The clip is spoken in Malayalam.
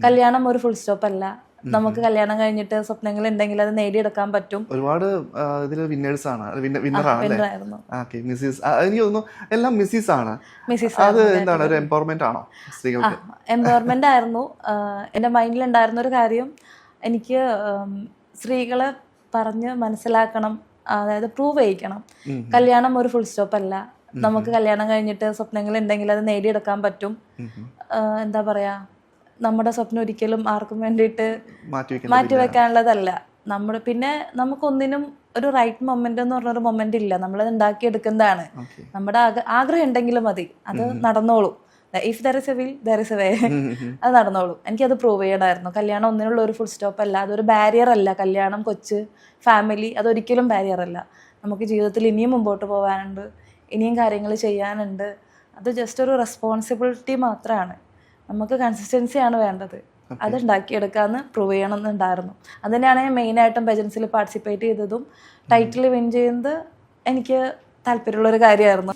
കല്യാണം ഒരു ഫുൾ സ്റ്റോപ്പ് അല്ല. നമുക്ക് കല്യാണം കഴിഞ്ഞിട്ട് സ്വപ്നങ്ങൾ ഉണ്ടെങ്കിൽ അത് നേടിയെടുക്കാൻ പറ്റും. ഒരുപാട് ഇതില് വിന്നേഴ്സ് ആണ്, വിന്നറായിരുന്നു. എനിക്ക് തോന്നുന്നു എല്ലാം മിസ്സിസ് ആണ്. അത് എന്താണ്, ഒരു എംപവർമെന്റ് ആണോ സ്ത്രീകൾക്ക്? എംപവർമെന്റ് ആയിരുന്നു. എൻ്റെ മൈൻഡിൽ ഉണ്ടായിരുന്ന ഒരു കാര്യം, എനിക്ക് സ്ത്രീകളെ പറഞ്ഞ് മനസ്സിലാക്കണം, അതായത് പ്രൂവ് ചെയ്യിക്കണം. കല്യാണം ഒരു ഫുൾ സ്റ്റോപ്പ് അല്ല. നമുക്ക് കല്യാണം കഴിഞ്ഞിട്ട് സ്വപ്നങ്ങൾ ഉണ്ടെങ്കിൽ അത് നേടിയെടുക്കാൻ പറ്റും. എന്താ പറയാ, നമ്മുടെ സ്വപ്നം ഒരിക്കലും ആർക്കും വേണ്ടിയിട്ട് മാറ്റിവെക്കാനുള്ളതല്ല. നമ്മുടെ പിന്നെ നമുക്കൊന്നിനും ഒരു റൈറ്റ് മൊമെന്റ് എന്ന് പറഞ്ഞൊരു മൊമെന്റ് ഇല്ല. നമ്മളത് ഉണ്ടാക്കിയെടുക്കുന്നതാണ്. നമ്മുടെ ആഗ്രഹം ഉണ്ടെങ്കിലും മതി, അത് നടന്നോളും. If there is a will there is a way. അത് നടന്നോളും. എനിക്കത് പ്രൂവ് ചെയ്യണമായിരുന്നു. കല്യാണം ഒന്നിനുള്ള ഒരു ഫുൾ സ്റ്റോപ്പ് അല്ല, അതൊരു ബാരിയർ അല്ല. കല്യാണം, കൊച്ച്, ഫാമിലി അതൊരിക്കലും ബാരിയർ അല്ല. നമുക്ക് ജീവിതത്തിൽ ഇനിയും മുമ്പോട്ട് പോകാനുണ്ട്, ഇനിയും കാര്യങ്ങൾ ചെയ്യാനുണ്ട്. അത് ജസ്റ്റ് ഒരു റെസ്പോൺസിബിലിറ്റി മാത്രമാണ്. നമുക്ക് കൺസിസ്റ്റൻസിയാണ് വേണ്ടത്. അത് ഉണ്ടാക്കിയെടുക്കാമെന്ന് പ്രൂവ് ചെയ്യണമെന്നുണ്ടായിരുന്നു. അതിനാണ് ഞാൻ മെയിനായിട്ടും പെജൻസിൽ പാർട്ടിസിപ്പേറ്റ് ചെയ്തതും ടൈറ്റിൽ വിൻ ചെയ്യുന്നത് എനിക്ക് താല്പര്യമുള്ളൊരു കാര്യമായിരുന്നു.